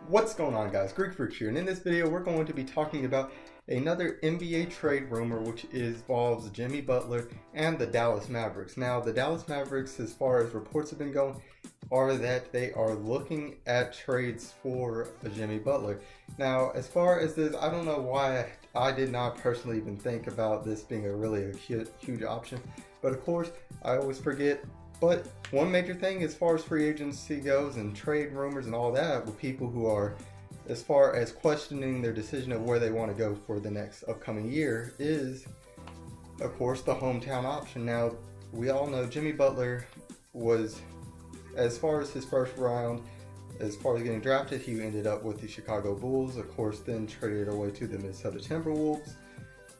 What's going on, guys? Greek Freaks here, and in this video we're going to be talking about another NBA trade rumor which involves Jimmy Butler and the Dallas Mavericks. Now, the Dallas Mavericks, as far as reports have been going, are that they are looking at trades for Jimmy Butler. Now, as far as this, I don't know why I did not personally even think about this being a huge option, but of course, I always forget. But one major thing as far as free agency goes and trade rumors and all that, with people who are, as far as questioning their decision of where they want to go for the next upcoming year, is, of course, the hometown option. Now, we all know Jimmy Butler was, as far as his first round, as far as getting drafted, he ended up with the Chicago Bulls, of course, then traded away to the Minnesota Timberwolves,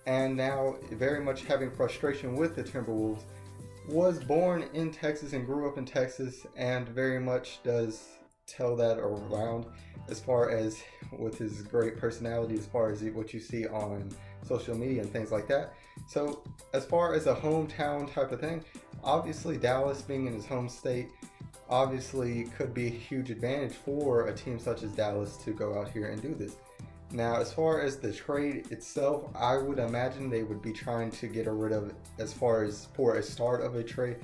and now very much having frustration with the Timberwolves. Was born in Texas and grew up in Texas, and very much does tell that around as far as with his great personality, as far as what you see on social media and things like that. So as far as a hometown type of thing, obviously Dallas being in his home state obviously could be a huge advantage for a team such as Dallas to go out here and do this. Now, as far as the trade itself, I would imagine they would be trying to get rid of, as far as for a start of a trade,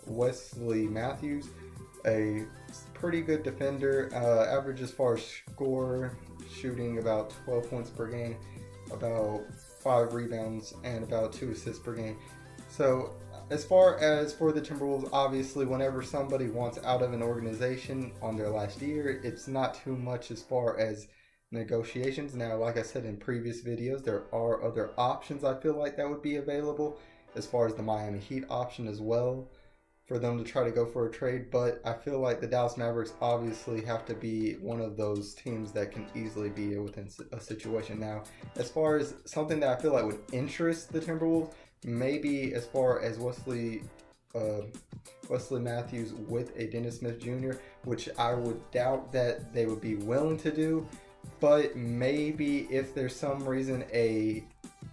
Wesley Matthews, a pretty good defender, average as far as score, shooting about 12 points per game, about 5 rebounds, and about 2 assists per game. So as far as for the Timberwolves, obviously whenever somebody wants out of an organization on their last year, it's not too much as far as negotiations. Now, like I said in previous videos, there are other options I feel like that would be available, as far as the Miami Heat option as well, for them to try to go for a trade. But I feel like the Dallas Mavericks obviously have to be one of those teams that can easily be within a situation. Now, as far as something that I feel like would interest the Timberwolves, maybe as far as Wesley Matthews with a Dennis Smith Jr., which I would doubt that they would be willing to do. But maybe if there's some reason a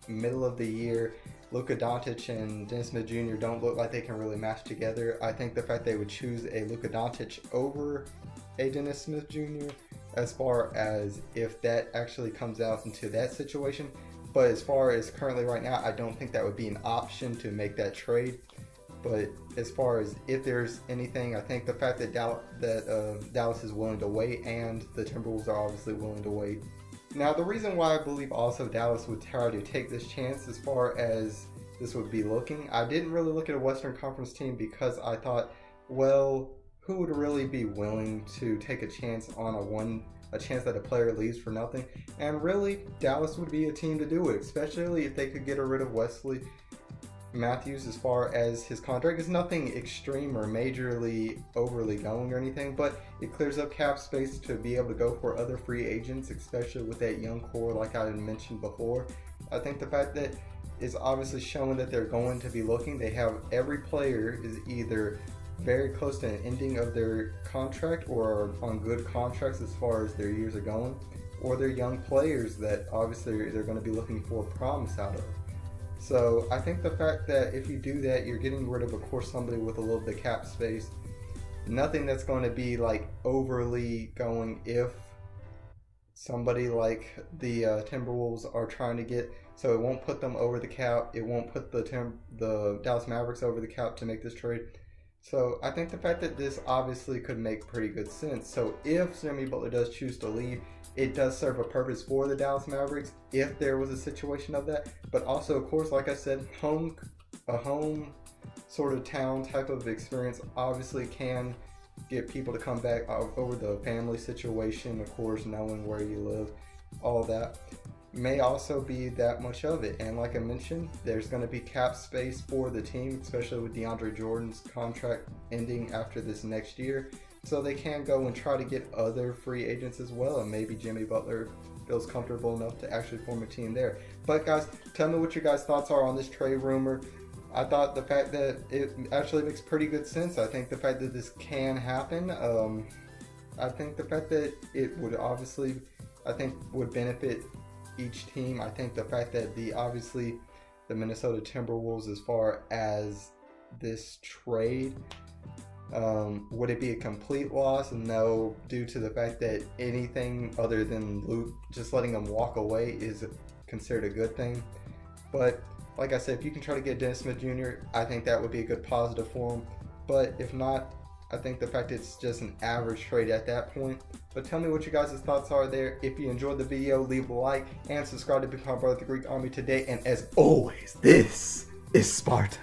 middle of the year Luka Doncic and Dennis Smith Jr. don't look like they can really match together, I think the fact they would choose a Luka Doncic over a Dennis Smith Jr. as far as if that actually comes out into that situation. But as far as currently right now, I don't think that would be an option to make that trade. But as far as if there's anything, I think the fact that Dallas is willing to wait, and the Timberwolves are obviously willing to wait. Now, the reason why I believe also Dallas would try to take this chance as far as this would be looking, I didn't really look at a Western Conference team because I thought, well, who would really be willing to take a chance on a chance that a player leaves for nothing? And really, Dallas would be a team to do it, especially if they could get rid of Wesley Matthews. As far as his contract is nothing extreme or majorly overly going or anything, but it clears up cap space to be able to go for other free agents, especially with that young core like I mentioned before. I think the fact that is obviously showing that they're going to be looking. They have every player is either very close to an ending of their contract or on good contracts as far as their years are going, or they're young players that obviously they're going to be looking for promise out of. So I think the fact that if you do that, you're getting rid of course, somebody with a little bit of cap space. Nothing that's going to be like overly going if somebody like the Timberwolves are trying to get. So it won't put them over the cap. It won't put the Dallas Mavericks over the cap to make this trade. So I think the fact that this obviously could make pretty good sense. So if Jimmy Butler does choose to leave, it does serve a purpose for the Dallas Mavericks if there was a situation of that. But also, of course, like I said, a home sort of town type of experience obviously can get people to come back over the family situation, of course, knowing where you live, all that may also be that much of it. And like I mentioned, there's going to be cap space for the team, especially with DeAndre Jordan's contract ending after this next year. So they can go and try to get other free agents as well, and maybe Jimmy Butler feels comfortable enough to actually form a team there. But guys, tell me what your guys' thoughts are on this trade rumor. I thought the fact that it actually makes pretty good sense. I think the fact that this can happen, I think the fact that it would obviously, I think would benefit each team. I think the fact that the Minnesota Timberwolves as far as this trade. Would it be a complete loss? No, due to the fact that anything other than Luke just letting him walk away is considered a good thing. But like I said, if you can try to get Dennis Smith Jr., I think that would be a good positive for him. But if not, I think the fact it's just an average trade at that point. But tell me what you guys' thoughts are there. If you enjoyed the video, leave a like and subscribe to become part of the Greek Army today. And as always, this is Sparta.